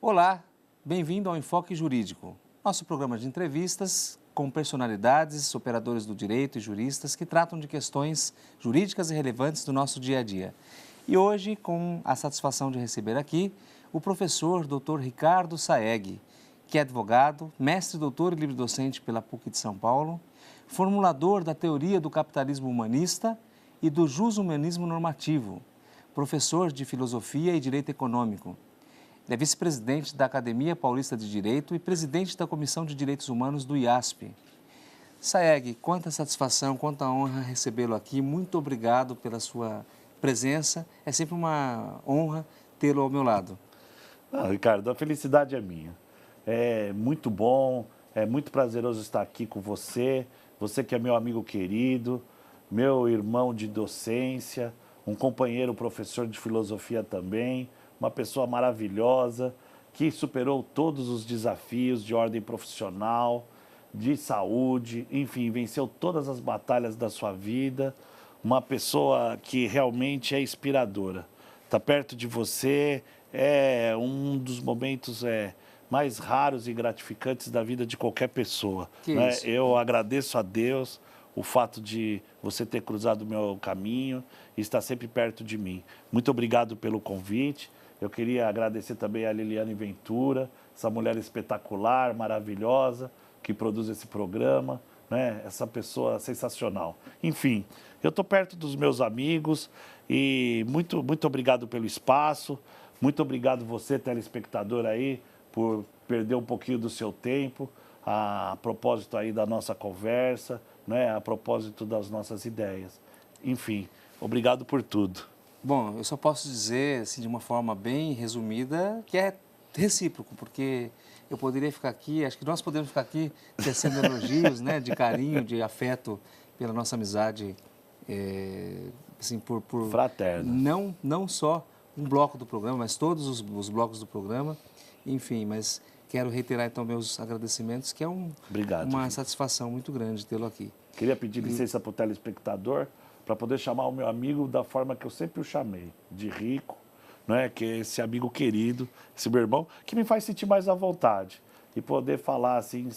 Olá, bem-vindo ao Enfoque Jurídico, nosso programa de entrevistas com personalidades, operadores do direito e juristas que tratam de questões jurídicas e relevantes do nosso dia a dia. E hoje, com a satisfação de receber aqui o professor Dr. Ricardo Saeg, que é advogado, mestre, doutor e livre-docente pela PUC de São Paulo, formulador da teoria do capitalismo humanista e do jus-humanismo normativo, professor de filosofia e direito econômico. Ele é vice-presidente da Academia Paulista de Direito e presidente da Comissão de Direitos Humanos do IASP. Saeg, quanta satisfação, quanta honra recebê-lo aqui. Muito obrigado pela sua presença. É sempre uma honra tê-lo ao meu lado. Ricardo, a felicidade é minha. É muito bom, é muito prazeroso estar aqui com você. Você que é meu amigo querido, meu irmão de docência, um companheiro professor de filosofia também, uma pessoa maravilhosa, que superou todos os desafios de ordem profissional, de saúde, enfim, venceu todas as batalhas da sua vida, uma pessoa que realmente é inspiradora. Estar perto de você é um dos momentos mais raros e gratificantes da vida de qualquer pessoa. Né? Isso? Eu agradeço a Deus o fato de você ter cruzado o meu caminho e estar sempre perto de mim. Muito obrigado pelo convite. Eu queria agradecer também a Liliane Ventura, essa mulher espetacular, maravilhosa, que produz esse programa, né? Essa pessoa sensacional. Enfim, eu estou perto dos meus amigos e muito obrigado pelo espaço, muito obrigado você, telespectador aí, por perder um pouquinho do seu tempo a propósito aí da nossa conversa, né? A propósito das nossas ideias. Enfim, obrigado por tudo. Bom, eu só posso dizer, assim, de uma forma bem resumida, que é recíproco, porque eu poderia ficar aqui, acho que nós podemos ficar aqui tecendo elogios, né, de carinho, de afeto pela nossa amizade, assim, por Fraterna. não só um bloco do programa, mas todos os blocos do programa, enfim, mas quero reiterar então meus agradecimentos, que é Obrigado, uma gente. satisfação muito grande tê-lo aqui. Queria pedir licença para o telespectador para poder chamar o meu amigo da forma que eu sempre o chamei, de Rico, né? Que é esse amigo querido, esse meu irmão, que me faz sentir mais à vontade e poder falar assim,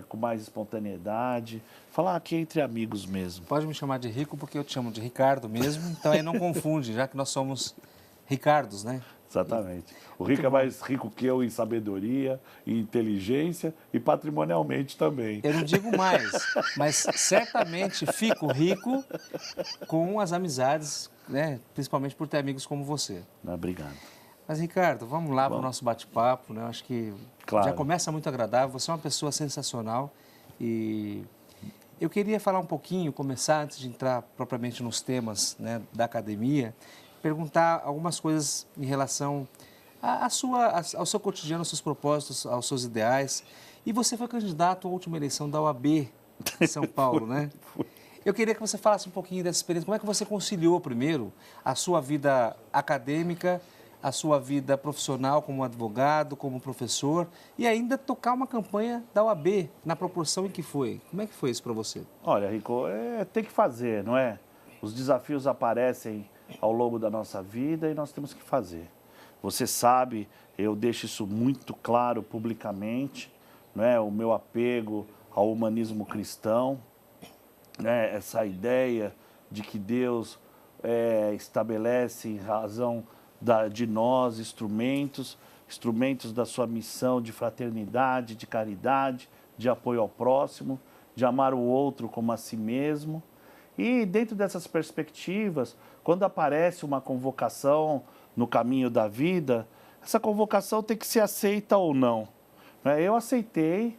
com mais espontaneidade, falar aqui entre amigos mesmo. Pode me chamar de Rico porque eu te chamo de Ricardo mesmo, então aí não confunde, já que nós somos Ricardos, né? Exatamente. O Rico é mais rico que eu em sabedoria, em inteligência e patrimonialmente também. Eu não digo mais, mas certamente fico rico com as amizades, né? Principalmente por ter amigos como você. Obrigado. Mas, Ricardo, vamos lá para o nosso bate-papo, né? Eu acho que Claro. já começa muito agradável, você é uma pessoa sensacional e eu queria falar um pouquinho, começar antes de entrar propriamente nos temas, né, da academia, perguntar algumas coisas em relação ao seu cotidiano, aos seus propósitos, aos seus ideais. E você foi candidato à última eleição da OAB de São Paulo, né? Eu queria que você falasse um pouquinho dessa experiência. Como é que você conciliou, primeiro, a sua vida acadêmica, a sua vida profissional como advogado, como professor, e ainda tocar uma campanha da OAB na proporção em que foi? Como é que foi isso para você? Olha, Rico, tem que fazer, não é? Os desafios aparecem ao longo da nossa vida e nós temos que fazer. Você sabe, eu deixo isso muito claro publicamente, né? O meu apego ao humanismo cristão, né? Essa ideia de que Deus estabelece em razão de nós instrumentos da sua missão de fraternidade, de caridade, de apoio ao próximo, de amar o outro como a si mesmo. E dentro dessas perspectivas, quando aparece uma convocação no caminho da vida, essa convocação tem que ser aceita ou não. Eu aceitei,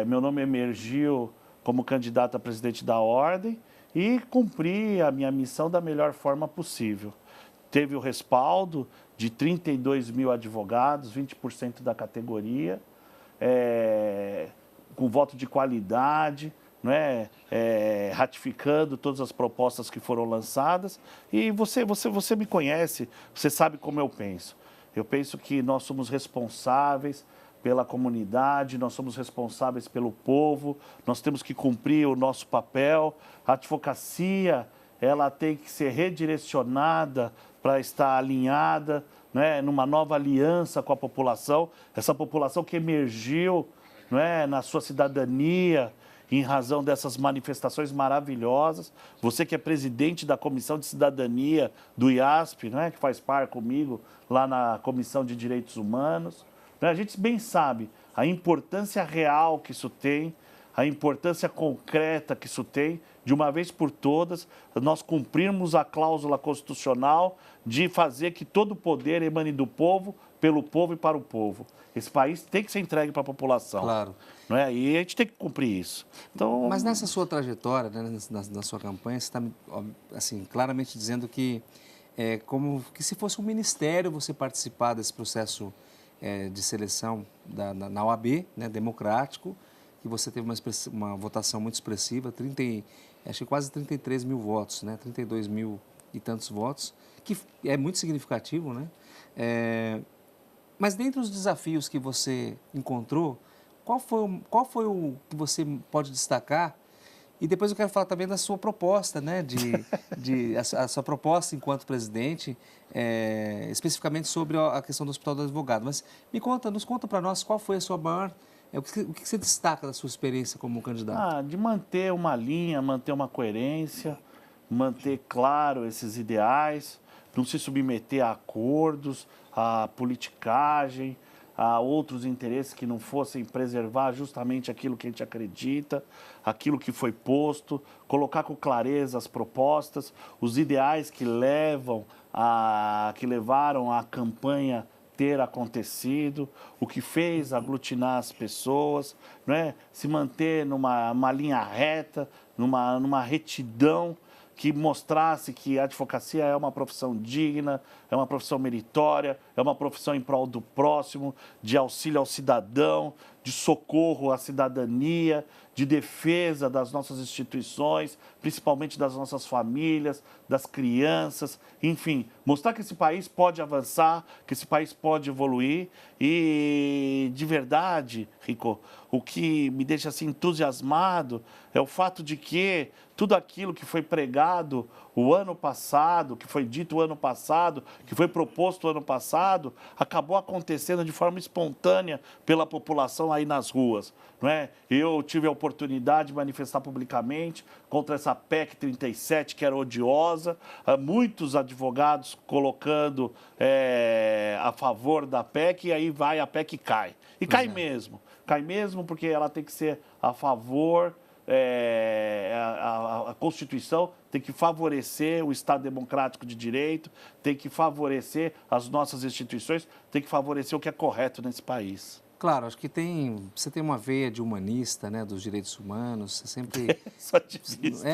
meu nome emergiu como candidato a presidente da Ordem e cumpri a minha missão da melhor forma possível. Teve o respaldo de 32 mil advogados, 20% da categoria, com voto de qualidade, né? Ratificando todas as propostas que foram lançadas. E você me conhece, você sabe como eu penso. Eu penso que nós somos responsáveis pela comunidade, nós somos responsáveis pelo povo, nós temos que cumprir o nosso papel. A advocacia, ela tem que ser redirecionada para estar alinhada né, numa nova aliança com a população, essa população que emergiu, né, na sua cidadania, em razão dessas manifestações maravilhosas. Você que é presidente da Comissão de Cidadania do IASP, né, que faz par comigo lá na Comissão de Direitos Humanos, né, a gente bem sabe a importância real que isso tem, a importância concreta que isso tem, de uma vez por todas, nós cumprirmos a cláusula constitucional de fazer que todo o poder emane do povo, pelo povo e para o povo. Esse país tem que ser entregue para a população. Claro. Não é? E a gente tem que cumprir isso. Então, mas nessa sua trajetória, né, na sua campanha, você está assim, claramente dizendo que é como que se fosse um ministério você participar desse processo de seleção na OAB, né, democrático, que você teve uma votação muito expressiva, acho que quase 33 mil votos, né, 32 mil e tantos votos, que é muito significativo, né? Mas dentre os desafios que você encontrou, qual foi o que você pode destacar? E depois eu quero falar também da sua proposta, né? A sua proposta enquanto presidente, especificamente sobre a questão do Hospital do Advogado. Mas nos conta para nós qual foi a sua maior... o que você destaca da sua experiência como candidato? de manter uma linha, manter uma coerência, manter claro esses ideais, não se submeter a acordos, a politicagem, a outros interesses que não fossem preservar justamente aquilo que a gente acredita, aquilo que foi posto, colocar com clareza as propostas, os ideais que levaram a campanha ter acontecido, o que fez aglutinar as pessoas, não é? Se manter numa linha reta, numa retidão, que mostrasse que a advocacia é uma profissão digna, é uma profissão meritória, é uma profissão em prol do próximo, de auxílio ao cidadão, de socorro à cidadania, de defesa das nossas instituições, principalmente das nossas famílias, das crianças, enfim, mostrar que esse país pode avançar, que esse país pode evoluir e, de verdade, Rico, o que me deixa assim entusiasmado é o fato de que tudo aquilo que foi pregado o ano passado, que foi dito o ano passado, que foi proposto o ano passado, acabou acontecendo de forma espontânea pela população aí nas ruas, não é? Eu tive a oportunidade de manifestar publicamente contra essa PEC 37, que era odiosa, muitos advogados colocando a favor da PEC, e aí a PEC cai. E cai mesmo porque ela tem que ser a favor... a Constituição tem que favorecer o Estado democrático de direito, tem que favorecer as nossas instituições, tem que favorecer o que é correto nesse país. Claro, acho que você tem uma veia de humanista, né, dos direitos humanos, você sempre... Sou ativista.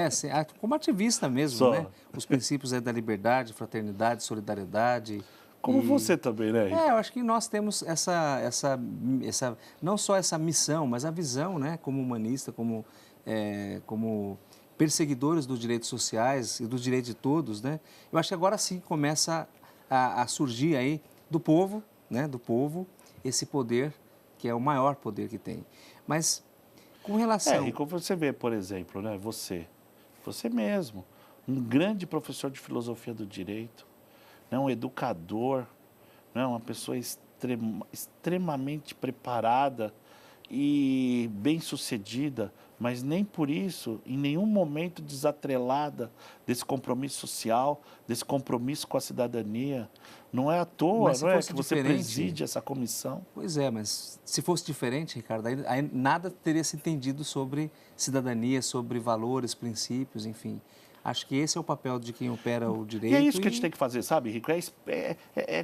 Como ativista mesmo, né? Os princípios da liberdade, fraternidade, solidariedade... Como você também, né? Eu acho que nós temos não só essa missão, mas a visão, né, como humanista, como perseguidores dos direitos sociais e dos direitos de todos, né? Eu acho que agora sim começa a surgir aí do povo, né, esse poder que é o maior poder que tem. Mas com relação... E como você vê, por exemplo, né, você mesmo, um grande professor de filosofia do direito, né, um educador, né, uma pessoa extremamente preparada e bem-sucedida, mas nem por isso, em nenhum momento desatrelada desse compromisso social, desse compromisso com a cidadania. Não é à toa, não é, que você preside essa comissão. Pois é, mas se fosse diferente, Ricardo, aí nada teria se entendido sobre cidadania, sobre valores, princípios, enfim. Acho que esse é o papel de quem opera o direito. E é isso que a gente tem que fazer, sabe, Rico?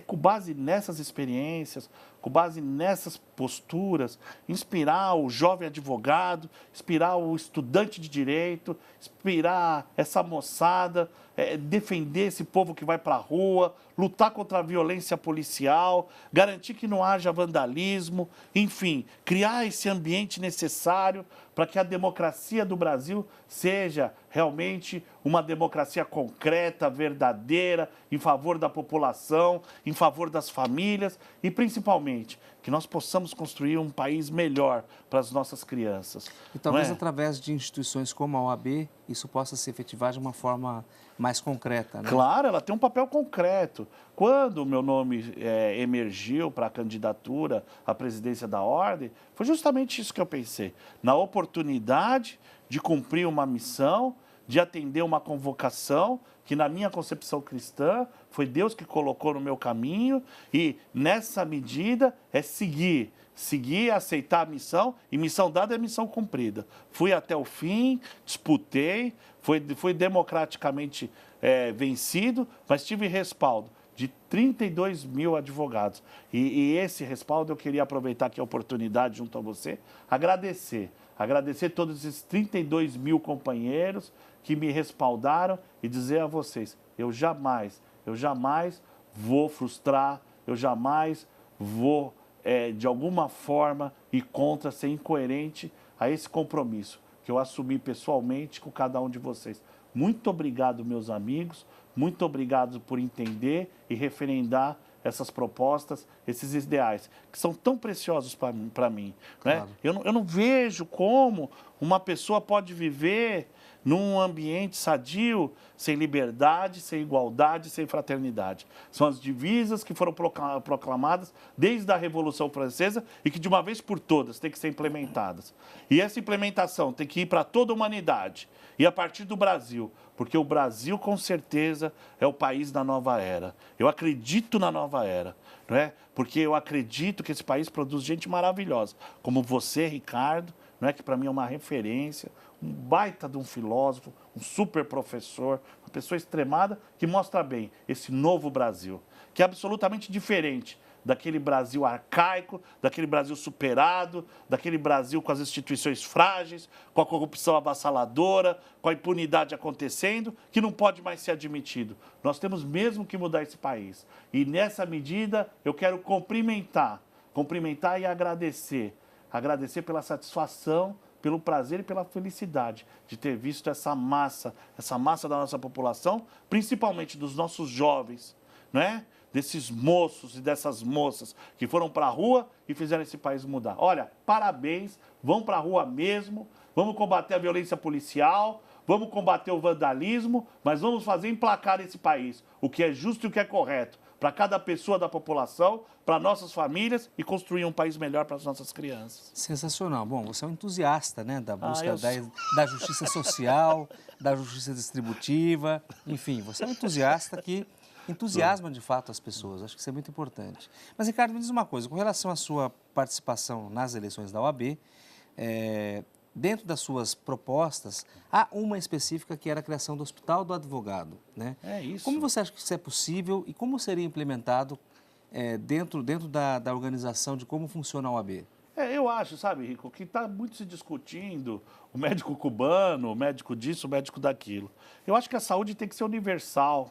Com base nessas experiências, com base nessas posturas, inspirar o jovem advogado, inspirar o estudante de direito, inspirar essa moçada, defender esse povo que vai para a rua, lutar contra a violência policial, garantir que não haja vandalismo, enfim, criar esse ambiente necessário para que a democracia do Brasil seja realmente uma democracia concreta, verdadeira, em favor da população, em favor das famílias e, principalmente, que nós possamos construir um país melhor para as nossas crianças. E talvez através de instituições como a OAB isso possa se efetivar de uma forma mais concreta, né? Claro, ela tem um papel concreto. Quando o meu nome emergiu para a candidatura à presidência da Ordem, foi justamente isso que eu pensei. Na oportunidade de cumprir uma missão, de atender uma convocação, que na minha concepção cristã foi Deus que colocou no meu caminho, e nessa medida é seguir, aceitar a missão, e missão dada é missão cumprida. Fui até o fim, disputei, fui democraticamente vencido, mas tive respaldo de 32 mil advogados. E esse respaldo eu queria aproveitar aqui a oportunidade junto a você, agradecer todos esses 32 mil companheiros que me respaldaram e dizer a vocês, eu jamais vou frustrar, eu jamais vou, de alguma forma, ir contra, ser incoerente a esse compromisso que eu assumi pessoalmente com cada um de vocês. Muito obrigado, meus amigos, muito obrigado por entender e referendar essas propostas, esses ideais, que são tão preciosos para mim. Né? Claro. Eu não vejo como uma pessoa pode viver num ambiente sadio, sem liberdade, sem igualdade, sem fraternidade. São as divisas que foram proclamadas desde a Revolução Francesa e que, de uma vez por todas, têm que ser implementadas. E essa implementação tem que ir para toda a humanidade e a partir do Brasil, porque o Brasil, com certeza, é o país da nova era. Eu acredito na nova era, não é? Porque eu acredito que esse país produz gente maravilhosa, como você, Ricardo, não é? Que para mim é uma referência, um baita de um filósofo, um super professor, uma pessoa extremada que mostra bem esse novo Brasil, que é absolutamente diferente daquele Brasil arcaico, daquele Brasil superado, daquele Brasil com as instituições frágeis, com a corrupção avassaladora, com a impunidade acontecendo, que não pode mais ser admitido. Nós temos mesmo que mudar esse país. E nessa medida eu quero cumprimentar e agradecer pela satisfação, pelo prazer e pela felicidade de ter visto essa massa da nossa população, principalmente dos nossos jovens, né? Desses moços e dessas moças que foram para a rua e fizeram esse país mudar. Olha, parabéns, vão para a rua mesmo, vamos combater a violência policial, vamos combater o vandalismo, mas vamos fazer emplacar esse país, o que é justo e o que é correto, para cada pessoa da população, para nossas famílias e construir um país melhor para as nossas crianças. Sensacional. Bom, você é um entusiasta, né, da busca da justiça social, da justiça distributiva, enfim, você é um entusiasta que entusiasma de fato as pessoas, acho que isso é muito importante. Mas, Ricardo, me diz uma coisa, com relação à sua participação nas eleições da OAB, dentro das suas propostas, há uma específica que era a criação do Hospital do Advogado, né? É isso. Como você acha que isso é possível e como seria implementado dentro da organização de como funciona a OAB? Eu acho, sabe, Rico, que está muito se discutindo o médico cubano, o médico disso, o médico daquilo. Eu acho que a saúde tem que ser universal,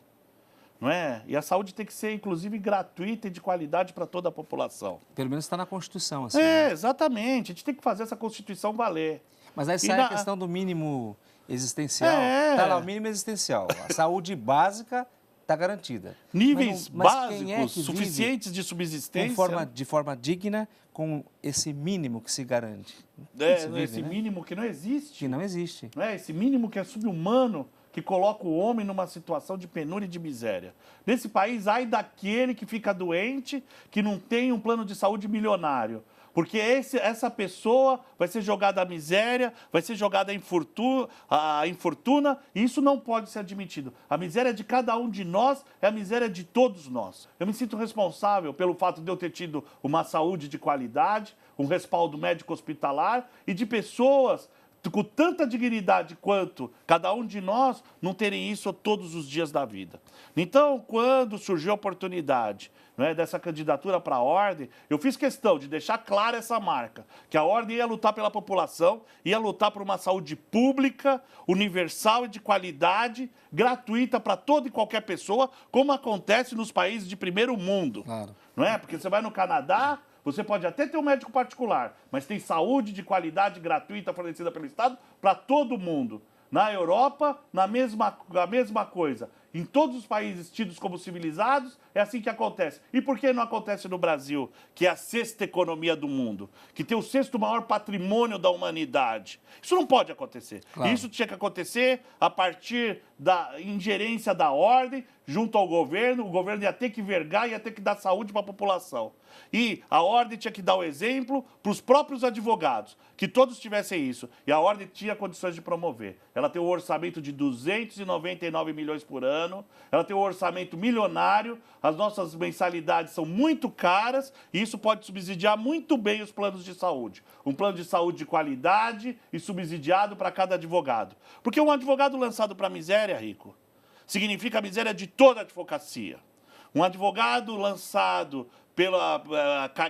não é? E a saúde tem que ser, inclusive, gratuita e de qualidade para toda a população. Pelo menos está na Constituição, assim. Né? Exatamente. A gente tem que fazer essa Constituição valer. Mas aí sai a questão do mínimo existencial. Está lá o mínimo existencial. A saúde básica está garantida. Níveis básicos, que suficientes de subsistência. De forma digna, com esse mínimo que se garante. Esse mínimo que não existe. Que não existe. Não é? Esse mínimo que é subhumano, que coloca o homem numa situação de penúria e de miséria. Nesse país, ai daquele que fica doente, que não tem um plano de saúde milionário. Porque essa pessoa vai ser jogada à miséria, vai ser jogada à infortuna, e isso não pode ser admitido. A miséria de cada um de nós é a miséria de todos nós. Eu me sinto responsável pelo fato de eu ter tido uma saúde de qualidade, um respaldo médico hospitalar e de pessoas com tanta dignidade quanto cada um de nós não terem isso todos os dias da vida. Então, quando surgiu a oportunidade, não é, dessa candidatura para a Ordem, eu fiz questão de deixar clara essa marca, que a Ordem ia lutar pela população, ia lutar por uma saúde pública, universal e de qualidade, gratuita para toda e qualquer pessoa, como acontece nos países de primeiro mundo. Claro. Não é? Porque você vai no Canadá, você pode até ter um médico particular, mas tem saúde de qualidade gratuita fornecida pelo Estado para todo mundo. Na Europa, a mesma coisa. Em todos os países tidos como civilizados, é assim que acontece. E por que não acontece no Brasil, que é a sexta economia do mundo, que tem o sexto maior patrimônio da humanidade? Isso não pode acontecer. Claro. Isso tinha que acontecer a partir da ingerência da ordem junto ao governo. O governo ia ter que vergar, ia ter que dar saúde para a população. E a ordem tinha que dar o exemplo para os próprios advogados, que todos tivessem isso. E a ordem tinha condições de promover. Ela tem um orçamento de 299 milhões por ano, ela tem um orçamento milionário, as nossas mensalidades são muito caras e isso pode subsidiar muito bem os planos de saúde. Um plano de saúde de qualidade e subsidiado para cada advogado. Porque um advogado lançado para a miséria, Rico, significa a miséria de toda a advocacia. Um advogado lançado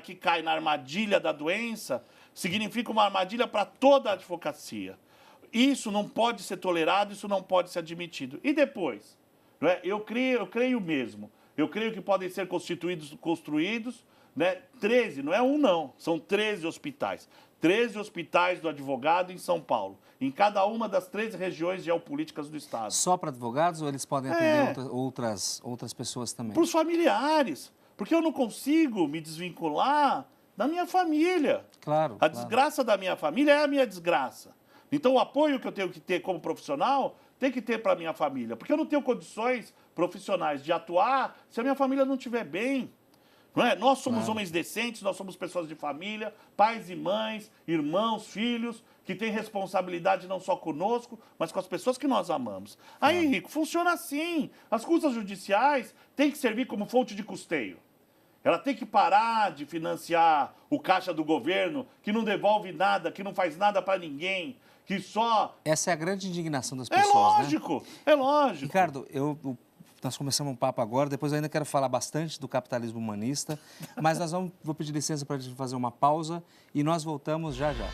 que cai na armadilha da doença significa uma armadilha para toda a advocacia. Isso não pode ser tolerado, isso não pode ser admitido. E depois? Não é? Eu creio mesmo. Eu creio que podem ser construídos, né, 13, não é um não, são 13 hospitais. 13 hospitais do advogado em São Paulo, em cada uma das 13 regiões geopolíticas do Estado. Só para advogados ou eles podem atender outras pessoas também? Para os familiares, porque eu não consigo me desvincular da minha família. Claro. A desgraça da minha família é a minha desgraça. Então, o apoio que eu tenho que ter como profissional tem que ter para a minha família, porque eu não tenho condições profissionais de atuar se a minha família não estiver bem. Não é? Nós somos homens decentes, nós somos pessoas de família, pais e mães, irmãos, filhos, que têm responsabilidade não só conosco, mas com as pessoas que nós amamos. Aí, Henrique, funciona assim. As custas judiciais têm que servir como fonte de custeio. Ela tem que parar de financiar o caixa do governo, que não devolve nada, que não faz nada para ninguém, que só... Essa é a grande indignação das pessoas, É lógico, né? É lógico. Ricardo, nós começamos um papo agora, depois eu ainda quero falar bastante do capitalismo humanista, mas vou pedir licença para a gente fazer uma pausa e nós voltamos já já.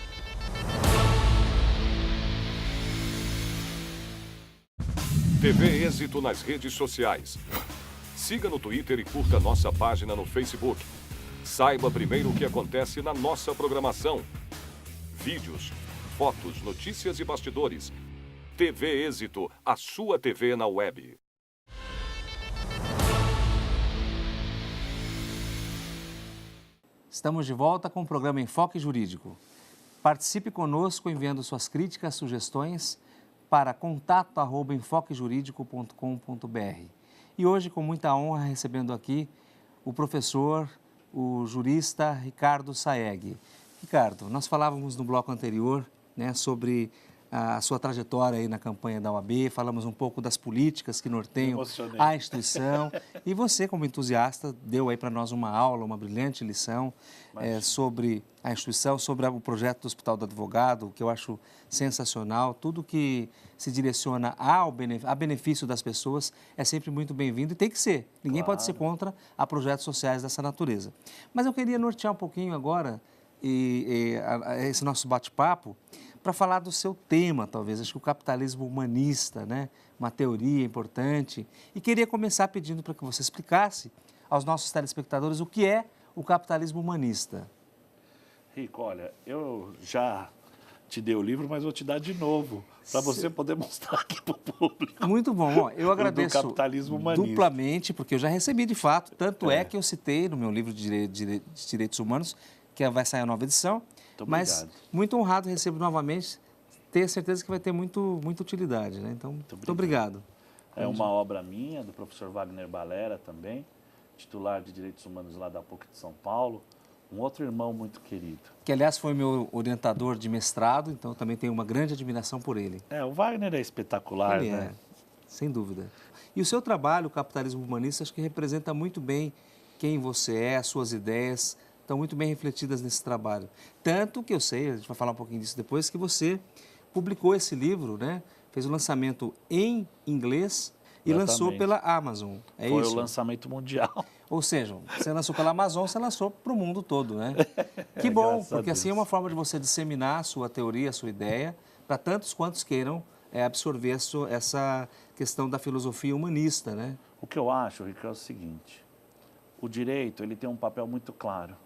TV Êxito nas redes sociais. Siga no Twitter e curta nossa página no Facebook. Saiba primeiro o que acontece na nossa programação. Vídeos, fotos, notícias e bastidores. TV Êxito, a sua TV na web. Estamos de volta com o programa Enfoque Jurídico. Participe conosco enviando suas críticas, sugestões para contato@enfoquejuridico.com.br. E hoje, com muita honra, recebendo aqui o professor, o jurista Ricardo Saeg. Ricardo, nós falávamos no bloco anterior, né, sobre a sua trajetória aí na campanha da OAB, falamos um pouco das políticas que norteiam a instituição e você, como entusiasta, deu aí para nós uma aula, uma brilhante lição sobre a instituição, sobre o projeto do Hospital do Advogado, que eu acho sensacional. Tudo que se direciona a benefício das pessoas é sempre muito bem-vindo e tem que ser. Ninguém pode ser contra a projetos sociais dessa natureza. Mas eu queria nortear um pouquinho agora esse nosso bate-papo para falar do seu tema, talvez, acho que o capitalismo humanista, né? Uma teoria importante. E queria começar pedindo para que você explicasse aos nossos telespectadores o que é o capitalismo humanista. Rico, olha, eu já te dei o livro, mas vou te dar de novo, para você poder mostrar aqui para o público. Muito bom. Ó, eu agradeço capitalismo humanista. duplamente, porque eu já recebi de fato, tanto é que eu citei no meu livro de Direitos Humanos, que vai sair a nova edição. Mas muito honrado, recebo novamente, tenho certeza que vai ter muita utilidade, né? Então, muito obrigado. É uma obra minha, do professor Wagner Balera também, titular de Direitos Humanos lá da PUC de São Paulo, um outro irmão muito querido. Que, aliás, foi meu orientador de mestrado, então também tenho uma grande admiração por ele. O Wagner é espetacular, ele né? Sem dúvida. E o seu trabalho, o capitalismo humanista, acho que representa muito bem quem você é, as suas ideias, estão muito bem refletidas nesse trabalho. Tanto que eu sei, a gente vai falar um pouquinho disso depois, que você publicou esse livro, né? Fez o lançamento em inglês e lançou pela Amazon. É Foi isso? o lançamento mundial. Ou seja, você lançou pela Amazon, você lançou para o mundo todo, né? Que bom, porque assim é uma forma de você disseminar a sua teoria, a sua ideia, para tantos quantos queiram absorver essa questão da filosofia humanista, né? O que eu acho, Ricardo, é o seguinte, o direito ele tem um papel muito claro.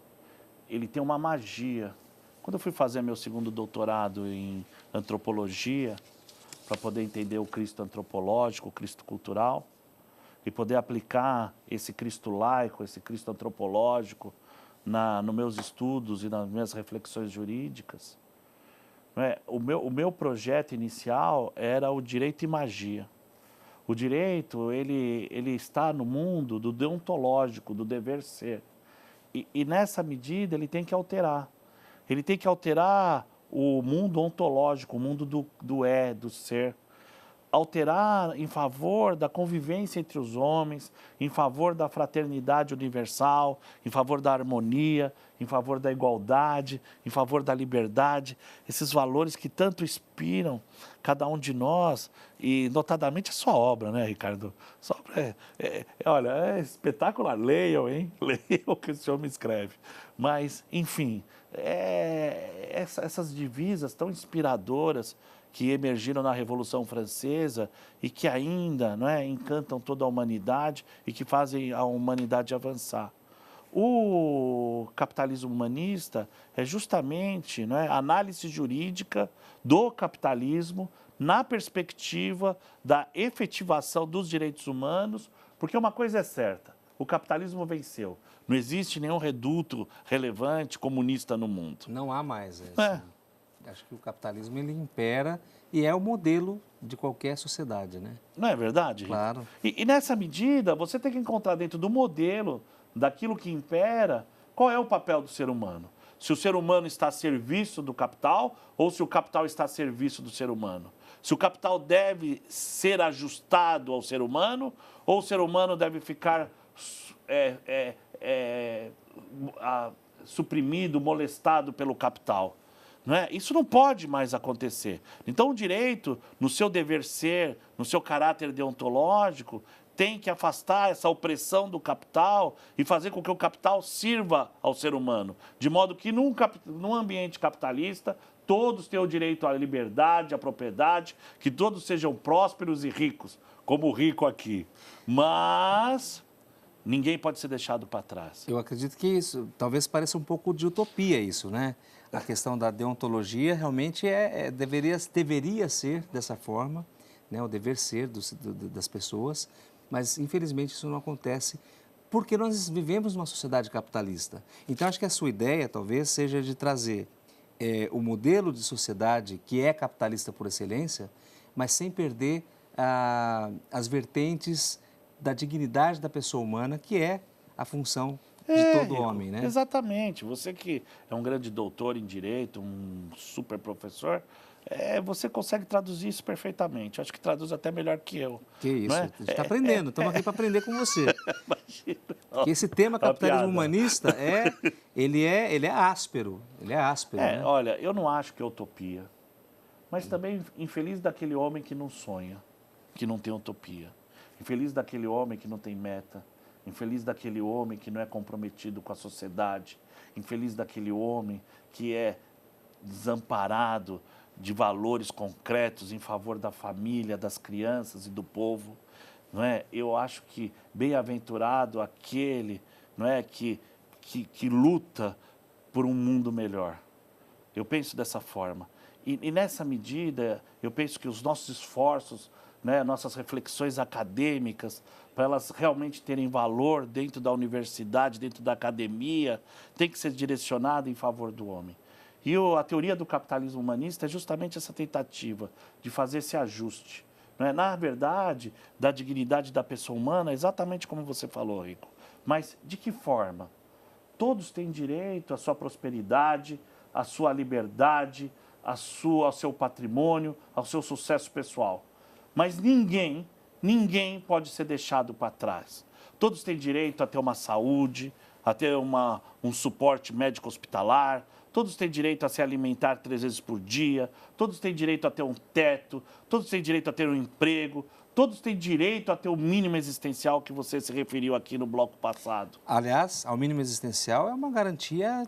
Ele tem uma magia. Quando eu fui fazer meu segundo doutorado em antropologia, para poder entender o Cristo antropológico, o Cristo cultural, e poder aplicar esse Cristo laico, esse Cristo antropológico nos meus estudos e nas minhas reflexões jurídicas. O meu projeto inicial era o direito e magia. O direito, ele está no mundo do deontológico, do dever ser. E nessa medida ele tem que alterar. Ele tem que alterar o mundo ontológico, o mundo do ser. Alterar em favor da convivência entre os homens, em favor da fraternidade universal, em favor da harmonia, em favor da igualdade, em favor da liberdade, esses valores que tanto inspiram cada um de nós, e notadamente a sua obra, né, Ricardo? Sua obra olha, é espetacular, leiam, hein? Leiam o que o senhor me escreve. Mas, enfim, essas divisas tão inspiradoras que emergiram na Revolução Francesa e que ainda encantam toda a humanidade e que fazem a humanidade avançar. O capitalismo humanista é justamente a análise jurídica do capitalismo na perspectiva da efetivação dos direitos humanos, porque uma coisa é certa, o capitalismo venceu. Não existe nenhum reduto relevante comunista no mundo. Não há mais. Assim. Acho que o capitalismo ele impera e é o modelo de qualquer sociedade, né? Não é verdade? Claro. E nessa medida, você tem que encontrar dentro do modelo, daquilo que impera, qual é o papel do ser humano. Se o ser humano está a serviço do capital ou se o capital está a serviço do ser humano. Se o capital deve ser ajustado ao ser humano ou o ser humano deve ficar suprimido, molestado pelo capital. Isso não pode mais acontecer. Então, o direito, no seu dever ser, no seu caráter deontológico, tem que afastar essa opressão do capital e fazer com que o capital sirva ao ser humano. De modo que, num ambiente capitalista, todos tenham direito à liberdade, à propriedade, que todos sejam prósperos e ricos, como o rico aqui. Mas ninguém pode ser deixado para trás. Eu acredito que isso talvez pareça um pouco de utopia isso, né? A questão da deontologia realmente deveria ser dessa forma, né? O dever ser das pessoas, mas infelizmente isso não acontece porque nós vivemos numa sociedade capitalista. Então acho que a sua ideia talvez seja de trazer o modelo de sociedade que é capitalista por excelência, mas sem perder as vertentes da dignidade da pessoa humana, que é a função de todo homem, né? Exatamente. Você que é um grande doutor em direito, um super professor, você consegue traduzir isso perfeitamente. Acho que traduz até melhor que eu. Que isso, a gente está aprendendo, estamos aqui para aprender com você. Imagina. Porque esse tema capitalismo humanista, ele é áspero, né? Olha, eu não acho que é utopia, mas também infeliz daquele homem que não sonha, que não tem utopia. Infeliz daquele homem que não tem meta. Infeliz daquele homem que não é comprometido com a sociedade. Infeliz daquele homem que é desamparado de valores concretos em favor da família, das crianças e do povo. Eu acho que bem-aventurado aquele que luta por um mundo melhor. Eu penso dessa forma. E nessa medida, eu penso que os nossos esforços, nossas reflexões acadêmicas, para elas realmente terem valor dentro da universidade, dentro da academia, tem que ser direcionada em favor do homem. E a teoria do capitalismo humanista é justamente essa tentativa de fazer esse ajuste. Na verdade, da dignidade da pessoa humana, exatamente como você falou, Rico. Mas de que forma? Todos têm direito à sua prosperidade, à sua liberdade, ao seu patrimônio, ao seu sucesso pessoal. Mas ninguém pode ser deixado para trás. Todos têm direito a ter uma saúde, a ter um suporte médico hospitalar, todos têm direito a se alimentar 3 vezes por dia, todos têm direito a ter um teto, todos têm direito a ter um emprego, todos têm direito a ter o mínimo existencial que você se referiu aqui no bloco passado. Aliás, ao mínimo existencial é uma garantia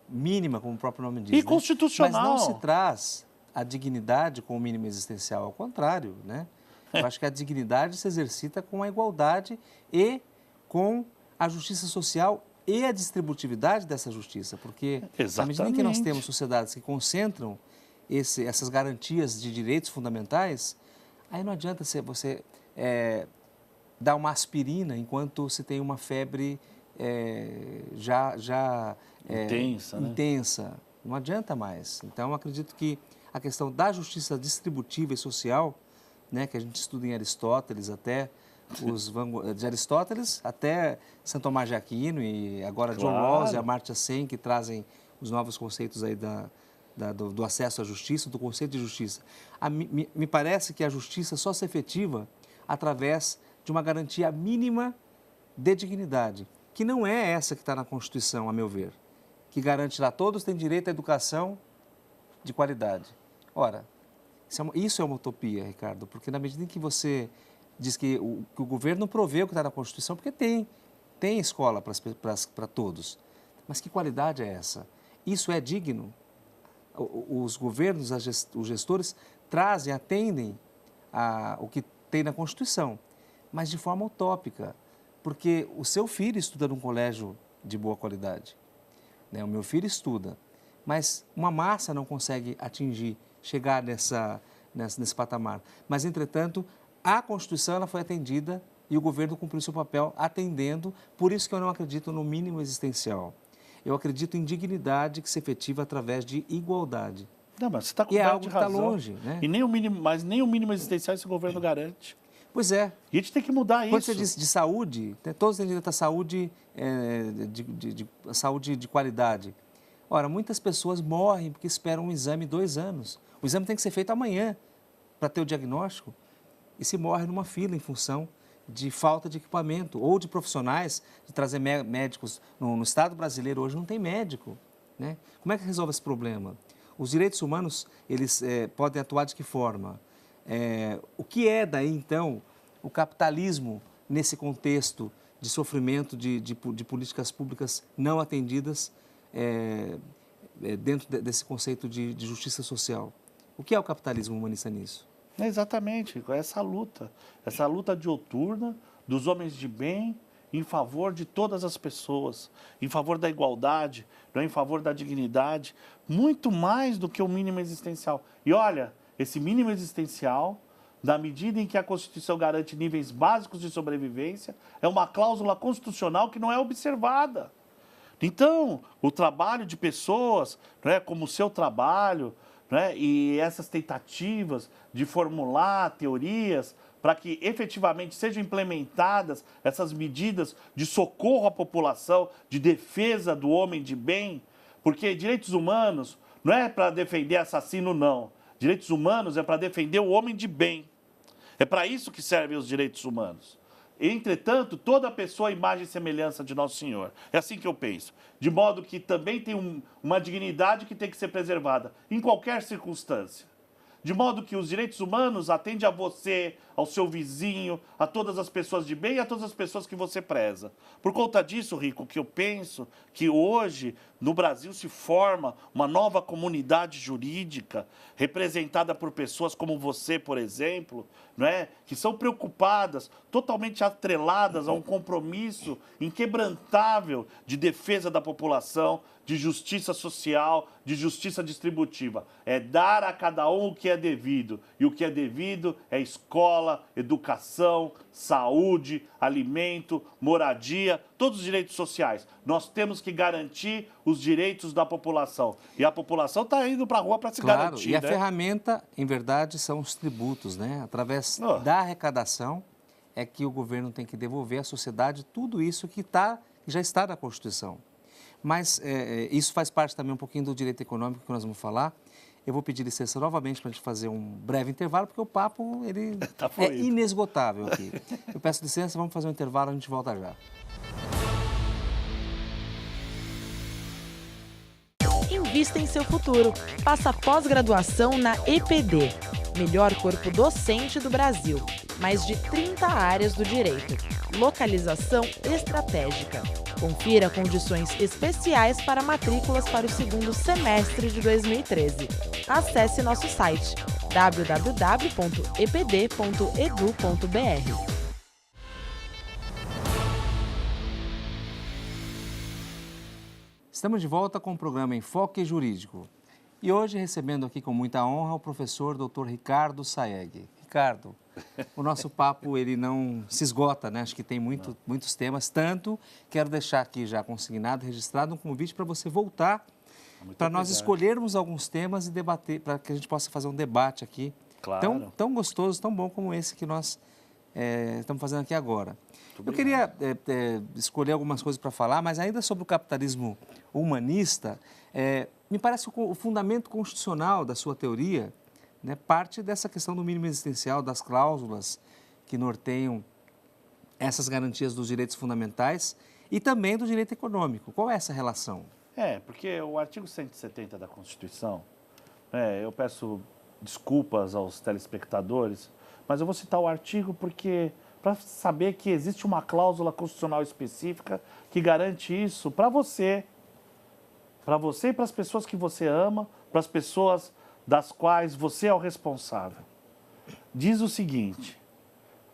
mínima, como o próprio nome diz. E constitucional. Mas não se traz a dignidade com o mínimo existencial, ao contrário, né? Eu acho que a dignidade se exercita com a igualdade e com a justiça social e a distributividade dessa justiça, porque à medida em que nós temos sociedades que concentram essas garantias de direitos fundamentais, aí não adianta você dar uma aspirina enquanto se tem uma febre Intensa, né? intensa. Não adianta mais. Então, acredito que a questão da justiça distributiva e social, né, que a gente estuda em Aristóteles até, de Aristóteles até Santo Tomás de Aquino e agora John Rawls e Amartya Sen, que trazem os novos conceitos aí do acesso à justiça, do conceito de justiça. Me parece que a justiça só se efetiva através de uma garantia mínima de dignidade, que não é essa que está na Constituição, a meu ver, que garante lá todos têm direito à educação de qualidade. Ora, isso é uma utopia, Ricardo, porque na medida em que você diz que o governo provê o que está na Constituição, porque tem escola para todos, mas que qualidade é essa? Isso é digno? Os governos, os gestores atendem o que tem na Constituição, mas de forma utópica, porque o seu filho estuda num colégio de boa qualidade, né? O meu filho estuda, mas uma massa não consegue chegar nesse patamar. Mas, entretanto, a Constituição ela foi atendida e o governo cumpriu seu papel atendendo, por isso que eu não acredito no mínimo existencial. Eu acredito em dignidade que se efetiva através de igualdade. Não, mas você está E é coberto algo de que está razão. longe, né? E nem o mínimo existencial esse governo garante. Pois é. E a gente tem que mudar Quando isso. você diz de saúde, todos têm direito à saúde, saúde de qualidade. Ora, muitas pessoas morrem porque esperam um exame 2 anos. O exame tem que ser feito amanhã para ter o diagnóstico e se morre numa fila em função de falta de equipamento ou de profissionais, de trazer médicos. No Estado brasileiro hoje não tem médico, né? Como é que resolve esse problema? Os direitos humanos, eles podem atuar de que forma? O que é daí, então, o capitalismo nesse contexto de sofrimento de políticas públicas não atendidas dentro desse conceito de justiça social? O que é o capitalismo humanista nisso? Exatamente, essa luta dioturna dos homens de bem em favor de todas as pessoas, em favor da igualdade, em favor da dignidade, muito mais do que o mínimo existencial. E olha, esse mínimo existencial, na medida em que a Constituição garante níveis básicos de sobrevivência, é uma cláusula constitucional que não é observada. Então, o trabalho de pessoas, né, como o seu trabalho, né, e essas tentativas de formular teorias para que efetivamente sejam implementadas essas medidas de socorro à população, de defesa do homem de bem, porque direitos humanos não é para defender assassino, não. Direitos humanos é para defender o homem de bem. É para isso que servem os direitos humanos. Entretanto, toda pessoa é imagem e semelhança de Nosso Senhor. É assim que eu penso. De modo que também tem uma dignidade que tem que ser preservada em qualquer circunstância. De modo que os direitos humanos atendem a você, ao seu vizinho, a todas as pessoas de bem e a todas as pessoas que você preza. Por conta disso, Rico, que eu penso que hoje no Brasil se forma uma nova comunidade jurídica representada por pessoas como você, por exemplo, não é? Que são preocupadas, totalmente atreladas a um compromisso inquebrantável de defesa da população, de justiça social, de justiça distributiva. É dar a cada um o que é devido. E o que é devido é escola, educação, saúde, alimento, moradia, todos os direitos sociais. Nós temos que garantir os direitos da população. E a população está indo para a rua para se garantir. E a ferramenta, em verdade, são os tributos, né? Através da arrecadação é que o governo tem que devolver à sociedade tudo isso que já está na Constituição. Mas isso faz parte também um pouquinho do direito econômico que nós vamos falar. Eu vou pedir licença novamente para a gente fazer um breve intervalo, porque o papo ele é inesgotável aqui. Eu peço licença, vamos fazer um intervalo, a gente volta já. Invista em seu futuro. Faça pós-graduação na EPD, melhor corpo docente do Brasil. Mais de 30 áreas do direito. Localização estratégica. Confira condições especiais para matrículas para o segundo semestre de 2013. Acesse nosso site www.epd.edu.br. Estamos de volta com o programa Enfoque Jurídico. E hoje recebendo aqui com muita honra o professor Dr. Ricardo Saeg. Ricardo, o nosso papo ele não se esgota, né? Acho que tem muitos temas. Tanto quero deixar aqui já consignado, registrado um convite para você voltar, para nós escolhermos alguns temas e debater, para que a gente possa fazer um debate aqui. Claro. Tão gostoso, tão bom como esse que nós estamos fazendo aqui agora. Eu queria escolher algumas coisas para falar, mas ainda sobre o capitalismo humanista, me parece que o fundamento constitucional da sua teoria, né, parte dessa questão do mínimo existencial, das cláusulas que norteiam essas garantias dos direitos fundamentais e também do direito econômico. Qual é essa relação? Porque o artigo 170 da Constituição, eu peço desculpas aos telespectadores, mas eu vou citar o artigo porque para saber que existe uma cláusula constitucional específica que garante isso para você e para as pessoas que você ama, para as pessoas das quais você é o responsável. Diz o seguinte: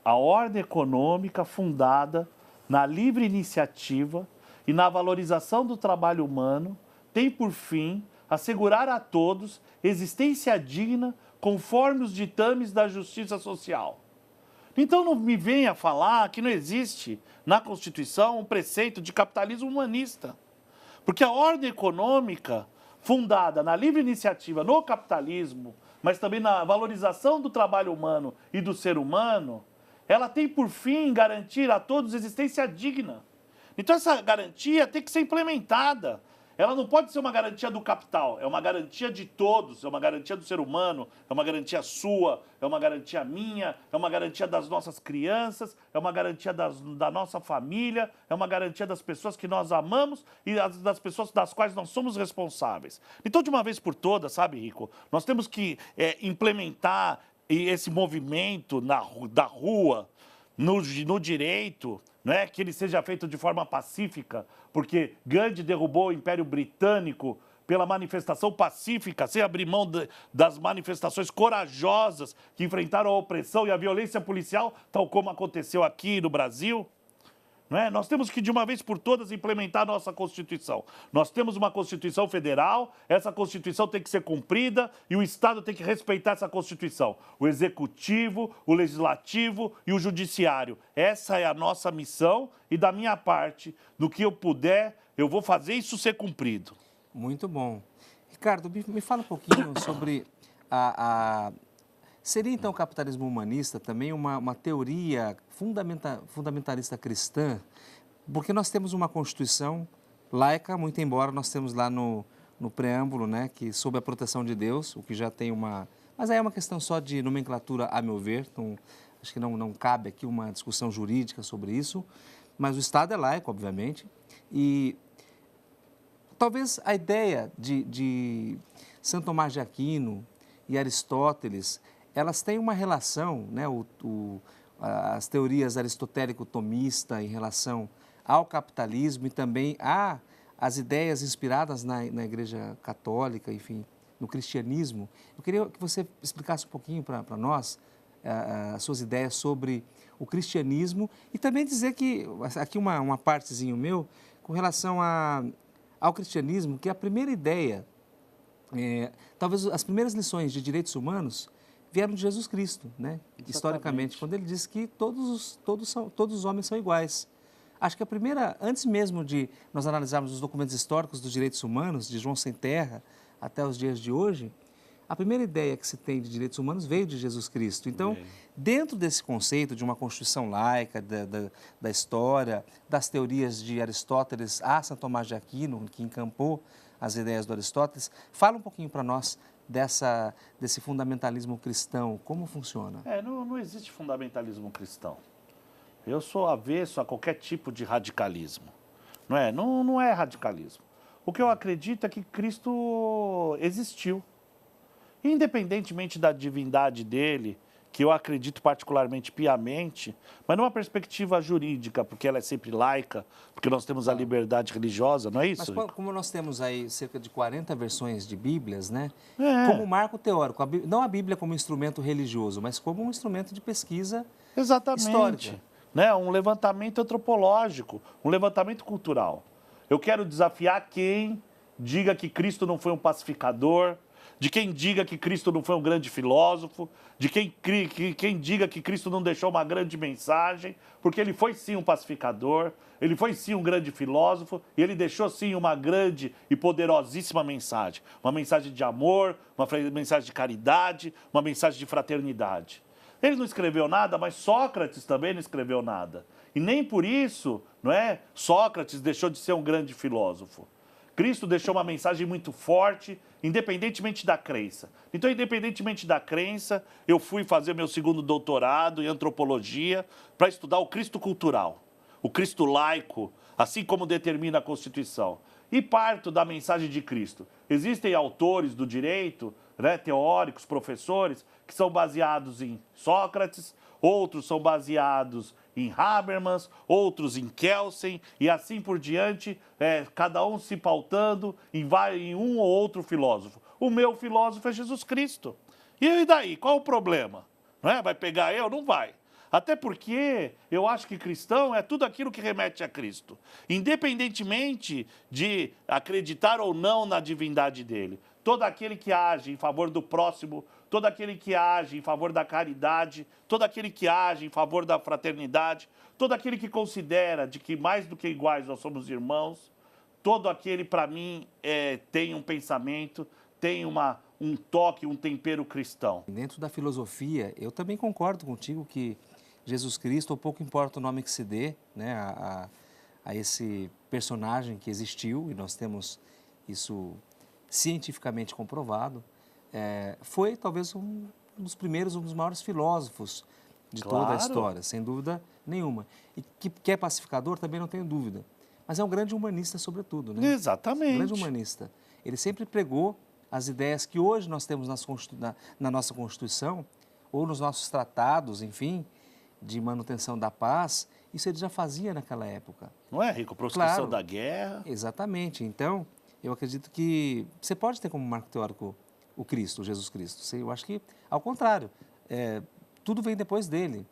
a ordem econômica fundada na livre iniciativa e na valorização do trabalho humano tem por fim assegurar a todos existência digna conforme os ditames da justiça social. Então não me venha falar que não existe na Constituição um preceito de capitalismo humanista. Porque a ordem econômica fundada na livre iniciativa, no capitalismo, mas também na valorização do trabalho humano e do ser humano, ela tem por fim garantir a todos existência digna. Então essa garantia tem que ser implementada. Ela não pode ser uma garantia do capital, é uma garantia de todos, é uma garantia do ser humano, é uma garantia sua, é uma garantia minha, é uma garantia das nossas crianças, é uma garantia da nossa família, é uma garantia das pessoas que nós amamos e das pessoas das quais nós somos responsáveis. Então, de uma vez por todas, sabe, Rico, nós temos que implementar esse movimento da rua, no direito, né, que ele seja feito de forma pacífica, porque Gandhi derrubou o Império Britânico pela manifestação pacífica, sem abrir mão das manifestações corajosas que enfrentaram a opressão e a violência policial, tal como aconteceu aqui no Brasil. Não é? Nós temos que, de uma vez por todas, implementar a nossa Constituição. Nós temos uma Constituição Federal, essa Constituição tem que ser cumprida e o Estado tem que respeitar essa Constituição. O Executivo, o Legislativo e o Judiciário. Essa é a nossa missão e, da minha parte, no que eu puder, eu vou fazer isso ser cumprido. Muito bom. Ricardo, me fala um pouquinho sobre Seria, então, o capitalismo humanista também uma teoria fundamentalista cristã? Porque nós temos uma Constituição laica, muito embora nós temos lá no preâmbulo, né, que sob a proteção de Deus, o que já tem uma... Mas aí é uma questão só de nomenclatura, a meu ver, então acho que não cabe aqui uma discussão jurídica sobre isso, mas o Estado é laico, obviamente, e talvez a ideia de Santo Tomás de Aquino e Aristóteles, elas têm uma relação, né, as teorias aristotélico-tomista em relação ao capitalismo e também às ideias inspiradas na Igreja Católica, enfim, no cristianismo. Eu queria que você explicasse um pouquinho para nós as suas ideias sobre o cristianismo e também dizer que, aqui uma partezinho meu, com relação ao cristianismo, que a primeira ideia, talvez as primeiras lições de direitos humanos vieram de Jesus Cristo, né? Historicamente, quando ele disse que todos os homens são iguais. Acho que a primeira, antes mesmo de nós analisarmos os documentos históricos dos direitos humanos, de João Sem Terra até os dias de hoje, a primeira ideia que se tem de direitos humanos veio de Jesus Cristo. Então, dentro desse conceito de uma Constituição laica, da história, das teorias de Aristóteles a Santo Tomás de Aquino, que encampou as ideias do Aristóteles, fala um pouquinho para nós desse fundamentalismo cristão, como funciona? Não existe fundamentalismo cristão. Eu sou avesso a qualquer tipo de radicalismo. Não é radicalismo. O que eu acredito é que Cristo existiu. Independentemente da divindade dele, que eu acredito particularmente piamente, mas numa perspectiva jurídica, porque ela é sempre laica, porque nós temos a liberdade religiosa, não é isso? Mas como nós temos aí cerca de 40 versões de Bíblias, né? Como marco teórico, não a Bíblia como instrumento religioso, mas como um instrumento de pesquisa histórica. Um levantamento antropológico, um levantamento cultural. Eu quero desafiar quem diga que Cristo não foi um pacificador, de quem diga que Cristo não foi um grande filósofo, de quem diga que Cristo não deixou uma grande mensagem, porque ele foi sim um pacificador, ele foi sim um grande filósofo, e ele deixou sim uma grande e poderosíssima mensagem. Uma mensagem de amor, uma mensagem de caridade, uma mensagem de fraternidade. Ele não escreveu nada, mas Sócrates também não escreveu nada. E nem por isso, não é? Sócrates deixou de ser um grande filósofo. Cristo deixou uma mensagem muito forte, independentemente da crença. Então, independentemente da crença, eu fui fazer meu segundo doutorado em antropologia para estudar o Cristo cultural, o Cristo laico, assim como determina a Constituição. E parto da mensagem de Cristo. Existem autores do direito, né, teóricos, professores, que são baseados em Sócrates, outros são baseados em Habermas, outros em Kelsen, e assim por diante, cada um se pautando em um ou outro filósofo. O meu filósofo é Jesus Cristo. E daí? Qual o problema? Não é? Vai pegar eu? Não vai. Até porque eu acho que cristão é tudo aquilo que remete a Cristo, independentemente de acreditar ou não na divindade dele. Todo aquele que age em favor do próximo, todo aquele que age em favor da caridade, todo aquele que age em favor da fraternidade, todo aquele que considera de que mais do que iguais nós somos irmãos, todo aquele, para mim, tem um pensamento, tem um toque, um tempero cristão. Dentro da filosofia, eu também concordo contigo que Jesus Cristo, ou pouco importa o nome que se dê, né, a esse personagem que existiu, e nós temos isso cientificamente comprovado, foi talvez um dos primeiros, um dos maiores filósofos de toda a história, sem dúvida nenhuma. E que é pacificador, também não tenho dúvida. Mas é um grande humanista, sobretudo, né? Exatamente. Um grande humanista. Ele sempre pregou as ideias que hoje nós temos na nossa Constituição, ou nos nossos tratados, enfim, de manutenção da paz. Isso ele já fazia naquela época. Não é, Rico? Proscrição Claro, da guerra. Exatamente. Então, eu acredito que você pode ter como marco teórico o Cristo, o Jesus Cristo. Eu acho que, ao contrário, tudo vem depois dele.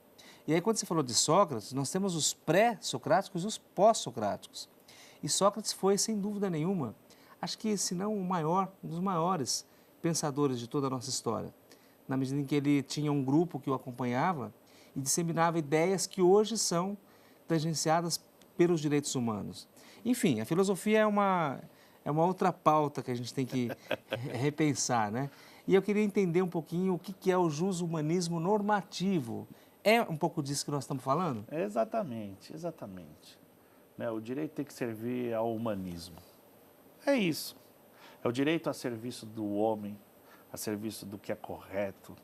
E aí, quando você falou de Sócrates, nós temos os pré-socráticos e os pós-socráticos. E Sócrates foi, sem dúvida nenhuma, acho que, se não o maior, um dos maiores pensadores de toda a nossa história. Na medida em que ele tinha um grupo que o acompanhava e disseminava ideias que hoje são tangenciadas pelos direitos humanos. Enfim, a filosofia é uma outra pauta que a gente tem que repensar, né? E eu queria entender um pouquinho o que é o jushumanismo normativo. É um pouco disso que nós estamos falando? Exatamente, exatamente. Né, o direito tem que servir ao humanismo. É isso. É o direito a serviço do homem, a serviço do que é correto,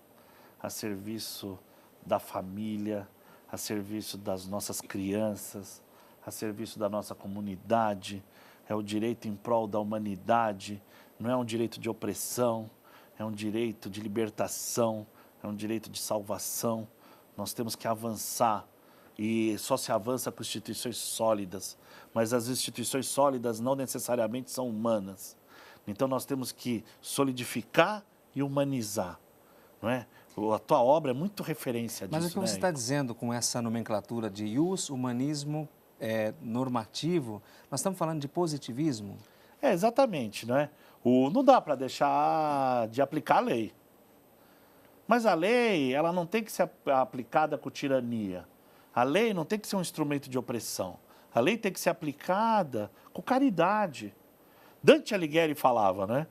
a serviço da família, a serviço das nossas crianças, a serviço da nossa comunidade. É o direito em prol da humanidade, não é um direito de opressão, é um direito de libertação, é um direito de salvação. Nós temos que avançar, e só se avança com instituições sólidas, mas as instituições sólidas não necessariamente são humanas. Então nós temos que solidificar e humanizar, não é? A tua obra é muito referência disso, mas o que você está dizendo com essa nomenclatura de ius, humanismo normativo, nós estamos falando de positivismo? Exatamente, não é? Não dá para deixar de aplicar a lei. Mas a lei, ela não tem que ser aplicada com tirania. A lei não tem que ser um instrumento de opressão. A lei tem que ser aplicada com caridade. Dante Alighieri falava, né?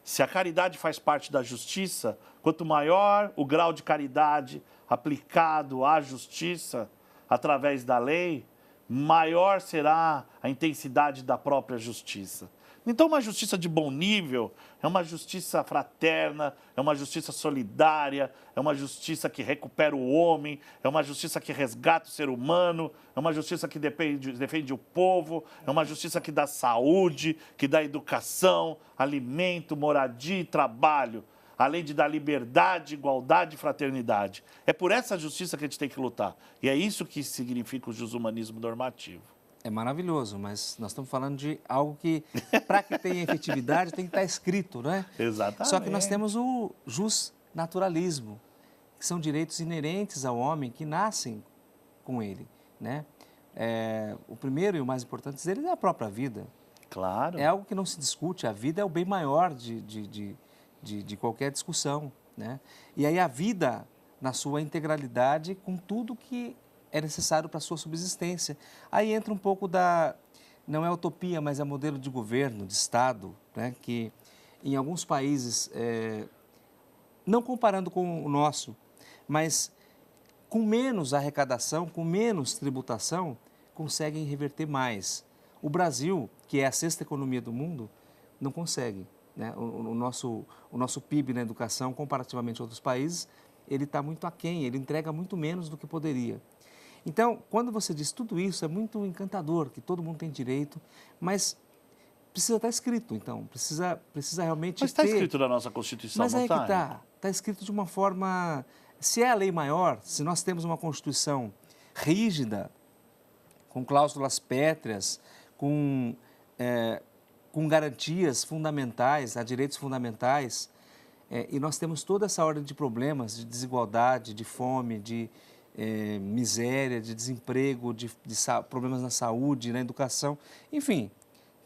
Se a caridade faz parte da justiça, quanto maior o grau de caridade aplicado à justiça através da lei, maior será a intensidade da própria justiça. Então, uma justiça de bom nível é uma justiça fraterna, é uma justiça solidária, é uma justiça que recupera o homem, é uma justiça que resgata o ser humano, é uma justiça que defende o povo, é uma justiça que dá saúde, que dá educação, alimento, moradia e trabalho, além de dar liberdade, igualdade e fraternidade. É por essa justiça que a gente tem que lutar. E é isso que significa o jushumanismo normativo. É maravilhoso, mas nós estamos falando de algo que, para que tenha efetividade, tem que estar escrito, não é? Exatamente. Só que nós temos o justnaturalismo, que são direitos inerentes ao homem que nascem com ele, né? O primeiro e o mais importante deles é a própria vida. Claro. É algo que não se discute, a vida é o bem maior de qualquer discussão, né? E aí a vida na sua integralidade com tudo que é necessário para a sua subsistência. Aí entra um pouco não é utopia, mas é modelo de governo, de Estado, né? Que em alguns países, não comparando com o nosso, mas com menos arrecadação, com menos tributação, conseguem reverter mais. O Brasil, que é a 6ª economia do mundo, não consegue, né? O nosso PIB na educação, comparativamente a outros países, ele está muito aquém, ele entrega muito menos do que poderia. Então, quando você diz tudo isso, é muito encantador, que todo mundo tem direito, mas precisa estar escrito, então, precisa realmente Mas está escrito na nossa Constituição, mas não aí que está? está escrito de uma forma... Se é a lei maior, se nós temos uma Constituição rígida, com cláusulas pétreas, com garantias fundamentais, a direitos fundamentais, e nós temos toda essa ordem de problemas, de desigualdade, de fome, de miséria, de desemprego, de problemas na saúde, na educação, enfim,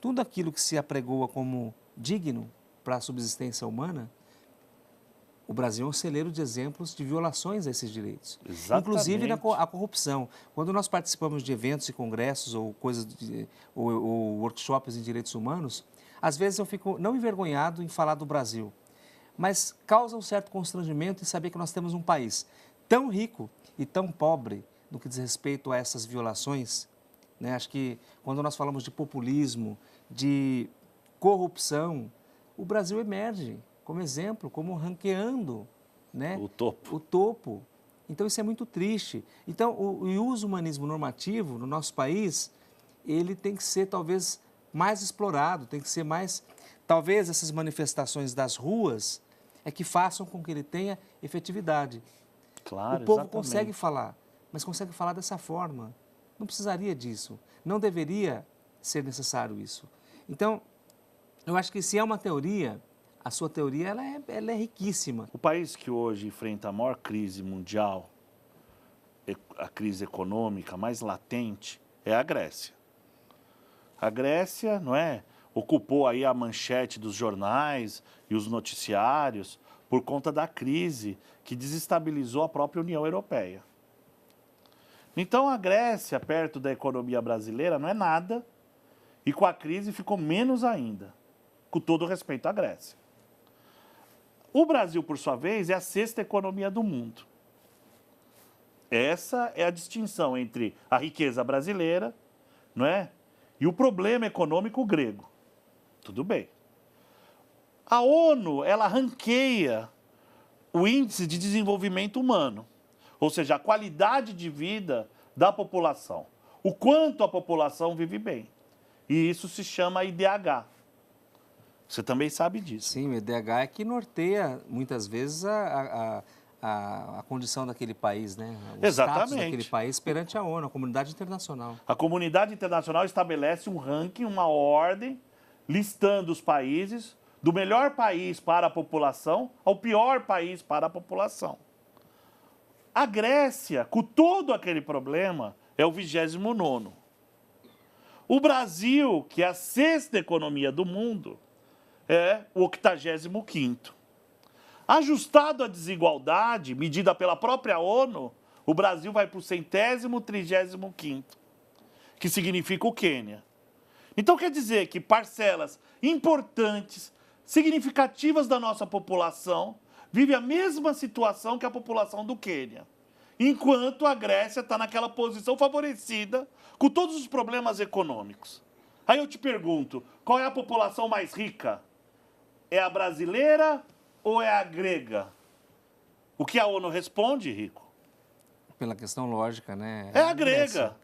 tudo aquilo que se apregoa como digno para a subsistência humana, o Brasil é um celeiro de exemplos de violações a esses direitos. Exatamente. Inclusive a corrupção. Quando nós participamos de eventos e congressos ou ou workshops em direitos humanos, às vezes eu fico não envergonhado em falar do Brasil, mas causa um certo constrangimento em saber que nós temos um país tão rico e tão pobre no que diz respeito a essas violações, né? Acho que quando nós falamos de populismo, de corrupção, o Brasil emerge como exemplo, como ranqueando, né? O topo. O topo. Então, isso é muito triste. Então, o uso humanismo normativo no nosso país, ele tem que ser talvez mais explorado, tem que ser mais... Talvez essas manifestações das ruas é que façam com que ele tenha efetividade. Claro, O povo exatamente. consegue falar, mas consegue falar dessa forma. Não precisaria disso. Não deveria ser necessário isso. Então, eu acho que se é uma teoria, a sua teoria ela é riquíssima. O país que hoje enfrenta a maior crise mundial, a crise econômica mais latente, é a Grécia. A Grécia, não é, ocupou aí a manchete dos jornais e os noticiários por conta da crise que desestabilizou a própria União Europeia. Então a Grécia, perto da economia brasileira, não é nada, e com a crise ficou menos ainda, com todo respeito à Grécia. O Brasil, por sua vez, é a 6ª economia do mundo. Essa é a distinção entre a riqueza brasileira, não é, e o problema econômico grego. Tudo bem. A ONU, ela ranqueia o índice de desenvolvimento humano, ou seja, a qualidade de vida da população, o quanto a população vive bem. E isso se chama IDH. Você também sabe disso. Sim, o IDH é que norteia, muitas vezes, a condição daquele país, né? O status daquele país perante a ONU, a comunidade internacional. A comunidade internacional estabelece um ranking, uma ordem, listando os países, do melhor país para a população ao pior país para a população. A Grécia, com todo aquele problema, é o 29º. O Brasil, que é a 6ª economia do mundo, é o 85º. Ajustado à desigualdade, medida pela própria ONU, o Brasil vai para o 135º, que significa o Quênia. Então quer dizer que parcelas importantes, significativas da nossa população, vivem a mesma situação que a população do Quênia. Enquanto a Grécia está naquela posição favorecida com todos os problemas econômicos. Aí eu te pergunto, qual é a população mais rica? É a brasileira ou é a grega? O que a ONU responde, Rico? Pela questão lógica, né? É a grega.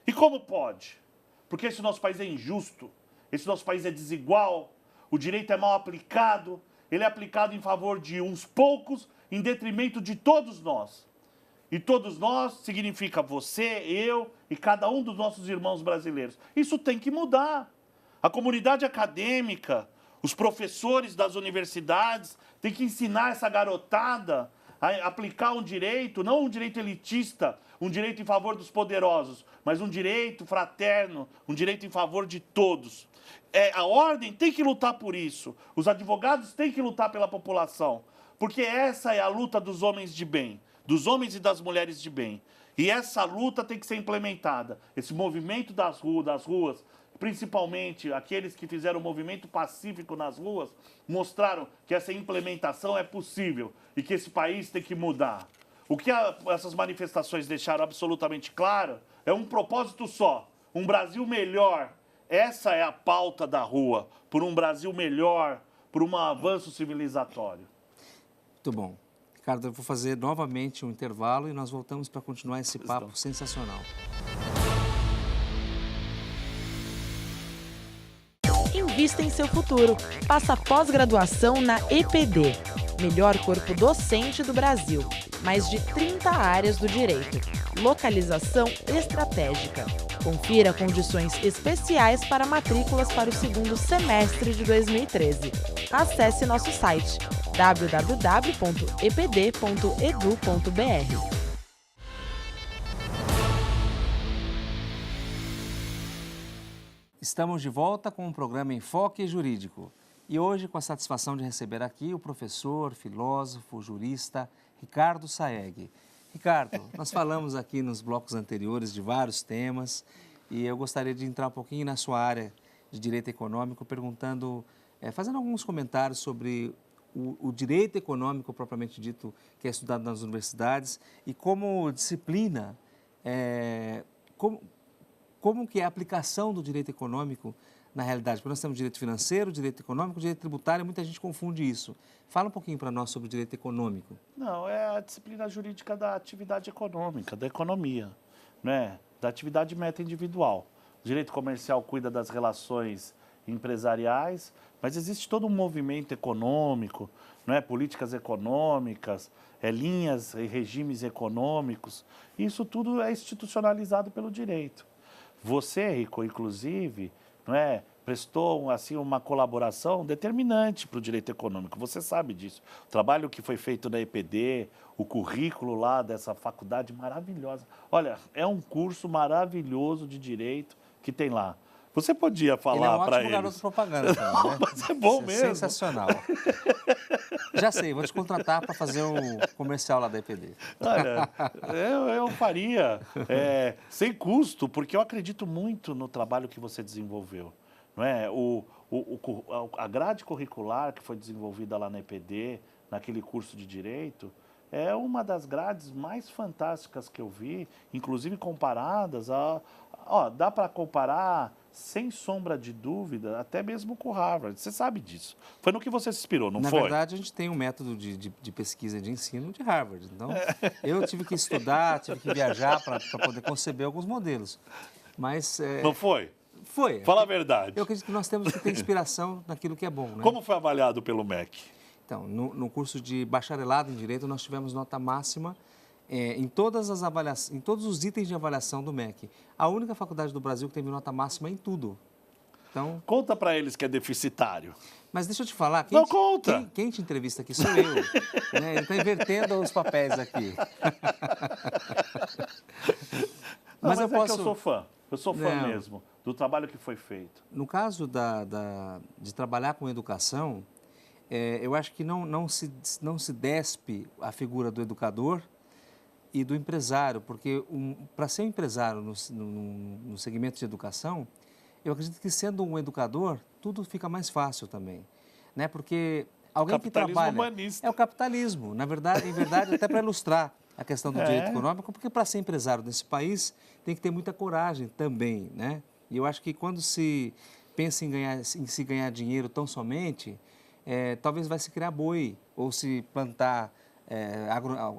E como pode? Porque esse nosso país é injusto, esse nosso país é desigual, o direito é mal aplicado, ele é aplicado em favor de uns poucos, em detrimento de todos nós. E todos nós significa você, eu e cada um dos nossos irmãos brasileiros. Isso tem que mudar. A comunidade acadêmica, os professores das universidades têm que ensinar essa garotada aplicar um direito, não um direito elitista, um direito em favor dos poderosos, mas um direito fraterno, um direito em favor de todos. A ordem tem que lutar por isso, os advogados têm que lutar pela população, porque essa é a luta dos homens de bem, dos homens e das mulheres de bem. E essa luta tem que ser implementada. Esse movimento das ruas, principalmente aqueles que fizeram o movimento pacífico nas ruas, mostraram que essa implementação é possível e que esse país tem que mudar. O que essas manifestações deixaram absolutamente claro é um propósito só, um Brasil melhor. Essa é a pauta da rua, por um Brasil melhor, por um avanço civilizatório. Muito bom. Ricardo, eu vou fazer novamente um intervalo e nós voltamos para continuar esse papo sensacional. Invista em seu futuro. Faça pós-graduação na EPD, melhor corpo docente do Brasil. Mais de 30 áreas do direito. Localização estratégica. Confira condições especiais para matrículas para o segundo semestre de 2013. Acesse nosso site www.epd.edu.br. Estamos de volta com o programa Enfoque Jurídico. E hoje, com a satisfação de receber aqui o professor, filósofo, jurista Ricardo Saeg. Ricardo, nós falamos aqui nos blocos anteriores de vários temas e eu gostaria de entrar um pouquinho na sua área de direito econômico, fazendo alguns comentários sobre o direito econômico propriamente dito, que é estudado nas universidades, e como disciplina, como que é a aplicação do direito econômico na realidade. Porque nós temos direito financeiro, direito econômico, direito tributário, muita gente confunde isso. Fala um pouquinho para nós sobre o direito econômico. Não, é a disciplina jurídica da atividade econômica, da economia, né? Da atividade meta individual. O direito comercial cuida das relações empresariais, mas existe todo um movimento econômico, né? Políticas econômicas, linhas e regimes econômicos. Isso tudo é institucionalizado pelo direito. Você, Rico, inclusive, não é, prestou assim, uma colaboração determinante para o direito econômico. Você sabe disso. O trabalho que foi feito na EPD, o currículo lá dessa faculdade maravilhosa. Olha, é um curso maravilhoso de direito que tem lá. Você podia falar para eles. Ele é um ótimo garoto propaganda também, né? Mas é bom mesmo. Sensacional. Já sei, vou te contratar para fazer o comercial lá da EPD. Olha, eu faria sem custo, porque eu acredito muito no trabalho que você desenvolveu. Não é? A grade curricular que foi desenvolvida lá na EPD, naquele curso de Direito, é uma das grades mais fantásticas que eu vi, inclusive comparadas dá para comparar, sem sombra de dúvida, até mesmo com o Harvard. Você sabe disso. Foi no que você se inspirou, não foi? Na verdade, a gente tem um método de pesquisa e de ensino de Harvard. Então, eu tive que estudar, tive que viajar para poder conceber alguns modelos. Mas, não foi? Foi. Fala a verdade. Eu acredito que nós temos que ter inspiração naquilo que é bom, né? Como foi avaliado pelo MEC? Então, no curso de bacharelado em Direito, nós tivemos nota máxima em todas as avaliações, em todos os itens de avaliação do MEC. A única faculdade do Brasil que teve nota máxima em tudo. Então, conta para eles que é deficitário. Mas deixa eu te falar, quem te entrevista aqui sou eu. Né? Ele está invertendo os papéis aqui. Mas eu posso... que eu sou fã. Eu sou fã mesmo do trabalho que foi feito. No caso de trabalhar com educação, eu acho que não se despe a figura do educador e do empresário, porque para ser um empresário no segmento de educação, eu acredito que sendo um educador, tudo fica mais fácil também, né? Porque alguém que trabalha... Humanista. É o capitalismo, em verdade, até para ilustrar a questão do direito econômico, porque para ser empresário nesse país tem que ter muita coragem também, né? E eu acho que quando se pensa em se ganhar dinheiro tão somente, talvez vai se criar boi ou se plantar,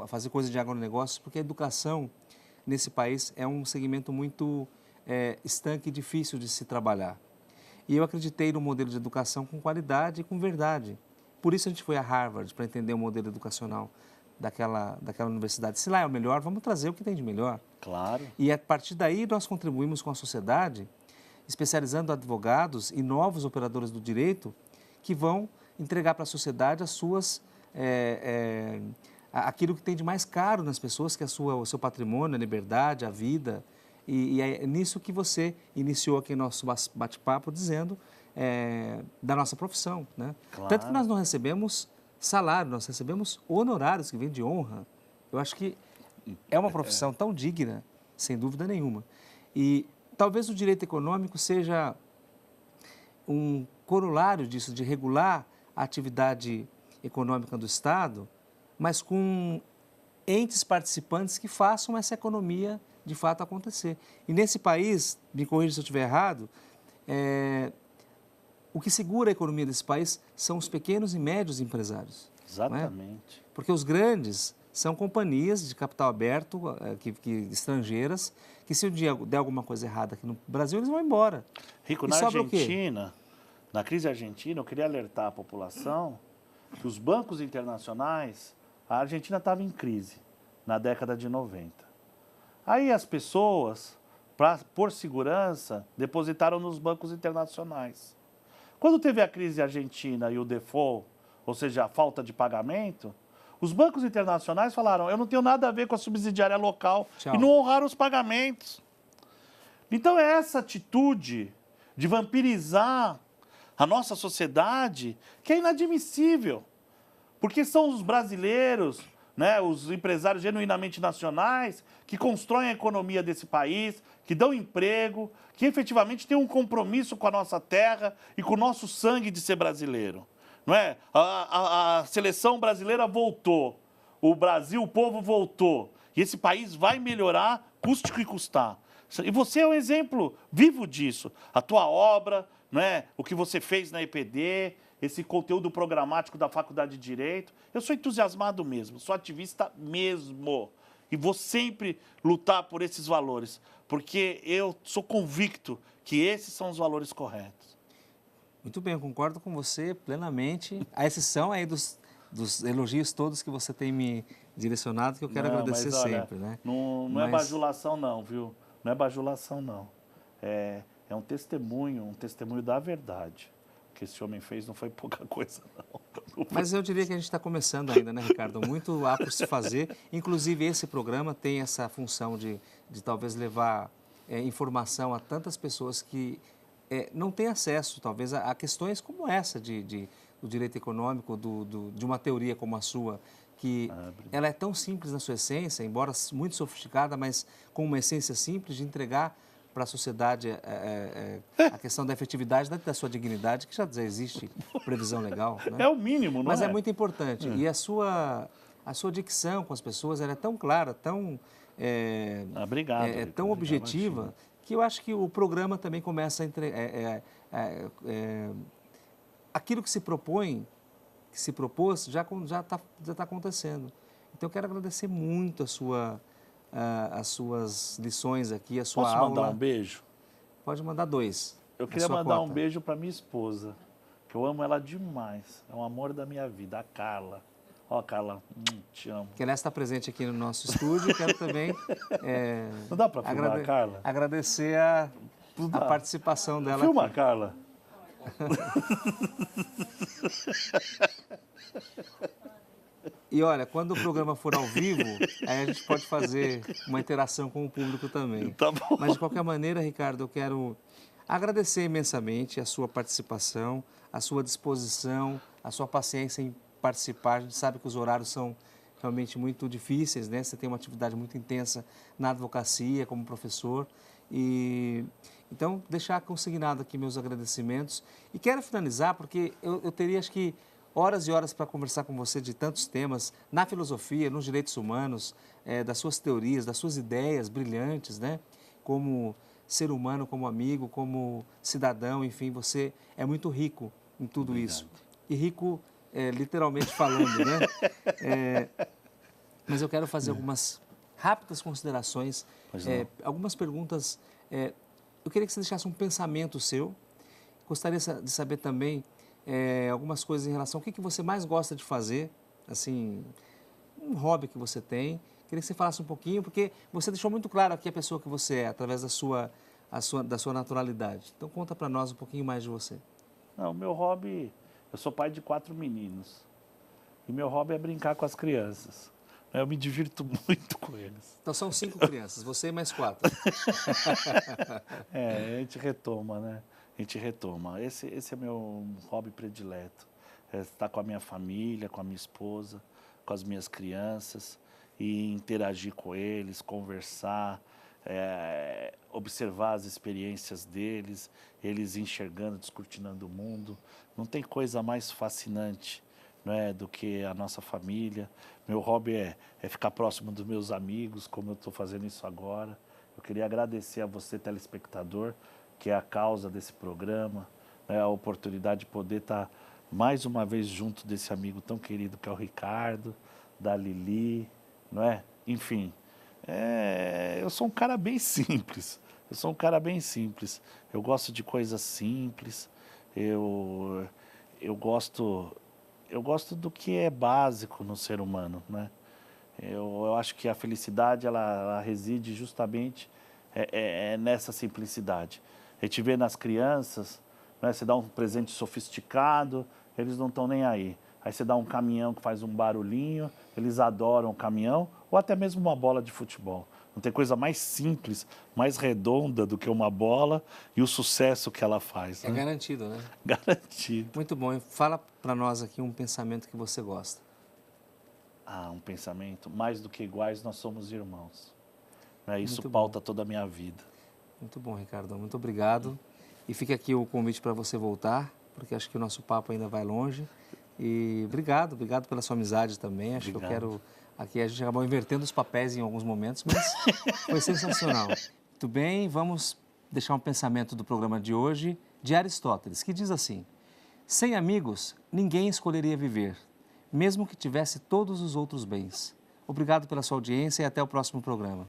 fazer coisa de agronegócio, porque a educação nesse país é um segmento muito estanque e difícil de se trabalhar. E eu acreditei no modelo de educação com qualidade e com verdade. Por isso a gente foi a Harvard, para entender o modelo educacional daquela universidade. Se lá é o melhor, vamos trazer o que tem de melhor. Claro. E a partir daí nós contribuímos com a sociedade, especializando advogados e novos operadores do direito que vão entregar para a sociedade as suas aquilo que tem de mais caro nas pessoas, que é o seu patrimônio, a liberdade, a vida. E é nisso que você iniciou aqui nosso bate-papo dizendo da nossa profissão, né? Claro. Tanto que nós não recebemos salário, nós recebemos honorários que vêm de honra. Eu acho que é uma profissão tão digna, sem dúvida nenhuma. E talvez o direito econômico seja um corolário disso, de regular a atividade econômica do Estado, mas com entes participantes que façam essa economia de fato acontecer. E nesse país, me corrija se eu estiver errado, o que segura a economia desse país são os pequenos e médios empresários. Exatamente. Porque os grandes são companhias de capital aberto, estrangeiras, que se um dia der alguma coisa errada aqui no Brasil, eles vão embora. Rico, E na sobra o quê? Argentina, na crise argentina, eu queria alertar a população que os bancos internacionais, a Argentina estava em crise na década de 90. Aí as pessoas, por segurança, depositaram nos bancos internacionais. Quando teve a crise argentina e o default, ou seja, a falta de pagamento, os bancos internacionais falaram, eu não tenho nada a ver com a subsidiária local. Tchau. E não honraram os pagamentos. Então é essa atitude de vampirizar a nossa sociedade que é inadmissível. Porque são os brasileiros, né, os empresários genuinamente nacionais que constroem a economia desse país, que dão emprego, que efetivamente têm um compromisso com a nossa terra e com o nosso sangue de ser brasileiro. Não é? A seleção brasileira voltou, o Brasil, o povo voltou. E esse país vai melhorar, custe o que custar. E você é um exemplo vivo disso. A tua obra, não é? O que você fez na EPD, esse conteúdo programático da Faculdade de Direito. Eu sou entusiasmado mesmo, sou ativista mesmo. E vou sempre lutar por esses valores, porque eu sou convicto que esses são os valores corretos. Muito bem, eu concordo com você plenamente, a exceção aí dos elogios todos que você tem me direcionado, que eu quero agradecer mas, olha, sempre, né? Não é bajulação não, viu? Não é bajulação não. É um testemunho da verdade. O que esse homem fez não foi pouca coisa, não. Mas eu diria que a gente está começando ainda, né, Ricardo? Muito há por se fazer. Inclusive, esse programa tem essa função de talvez levar informação a tantas pessoas que não têm acesso, talvez, a questões como essa do direito econômico, de uma teoria como a sua, que ela é tão simples na sua essência, embora muito sofisticada, mas com uma essência simples de entregar para a sociedade a questão da efetividade da sua dignidade, que já existe previsão legal. Né? É o mínimo, não Mas é? é muito importante. E a sua dicção com as pessoas ela é tão clara, tão, obrigado, tão objetiva, que eu acho que o programa também começa a aquilo que se propõe, que se propôs, já tá acontecendo. Então, eu quero agradecer muito as suas lições aqui, a sua Posso aula. mandar um beijo? Pode mandar 2. Eu queria mandar um beijo para minha esposa, que eu amo ela demais. É um amor da minha vida, a Carla. Ó, Carla, te amo. Que ela está presente aqui no nosso estúdio. Quero também Não dá para filmar a Carla? agradecer a participação dela Filma aqui. a Carla. E olha, quando o programa for ao vivo, aí a gente pode fazer uma interação com o público também. Tá bom. Mas, de qualquer maneira, Ricardo, eu quero agradecer imensamente a sua participação, a sua disposição, a sua paciência em participar. A gente sabe que os horários são realmente muito difíceis, né? Você tem uma atividade muito intensa na advocacia, como professor. Então, deixar consignado aqui meus agradecimentos. E quero finalizar, porque eu teria, acho que, horas e horas para conversar com você de tantos temas, na filosofia, nos direitos humanos, das suas teorias, das suas ideias brilhantes, né? Como ser humano, como amigo, como cidadão, enfim, você é muito rico em tudo Obrigado. isso. E rico, literalmente falando, né? Mas eu quero fazer algumas rápidas considerações, algumas perguntas. Eu queria que você deixasse um pensamento seu. Gostaria de saber também algumas coisas em relação ao que você mais gosta de fazer, assim, um hobby que você tem. Queria que você falasse um pouquinho, porque você deixou muito claro aqui a pessoa que você é, através da sua naturalidade. Então, conta para nós um pouquinho mais de você. Não, o meu hobby... Eu sou pai de 4 meninos. E meu hobby é brincar com as crianças. Eu me divirto muito com eles. Então são 5 crianças, você e mais 4. A gente retoma, né? A gente retoma. Esse é meu hobby predileto. É estar com a minha família, com a minha esposa, com as minhas crianças e interagir com eles, conversar, observar as experiências deles, eles enxergando, descortinando o mundo. Não tem coisa mais fascinante, não é, do que a nossa família. Meu hobby é ficar próximo dos meus amigos, como eu estou fazendo isso agora. Eu queria agradecer a você, telespectador, que é a causa desse programa, né, a oportunidade de poder estar mais uma vez junto desse amigo tão querido que é o Ricardo, da Lili, não é? Enfim, eu sou um cara bem simples. Eu gosto de coisas simples. Eu gosto do que é básico no ser humano, né? Eu acho que a felicidade ela reside justamente nessa simplicidade. A gente vê nas crianças, né, você dá um presente sofisticado, eles não estão nem aí. Aí você dá um caminhão que faz um barulhinho, eles adoram o caminhão, ou até mesmo uma bola de futebol. Não tem coisa mais simples, mais redonda do que uma bola e o sucesso que ela faz. É, né? garantido, né? Garantido. Muito bom. E fala para nós aqui um pensamento que você gosta. Um pensamento. Mais do que iguais, nós somos irmãos. Né? Isso Muito pauta toda a minha vida. Muito bom, Ricardo. Muito obrigado. E fica aqui o convite para você voltar, porque acho que o nosso papo ainda vai longe. E obrigado pela sua amizade também. Acho que eu quero... Aqui a gente acabou invertendo os papéis em alguns momentos, mas foi sensacional. Muito bem, vamos deixar um pensamento do programa de hoje, de Aristóteles, que diz assim: sem amigos, ninguém escolheria viver, mesmo que tivesse todos os outros bens. Obrigado pela sua audiência e até o próximo programa.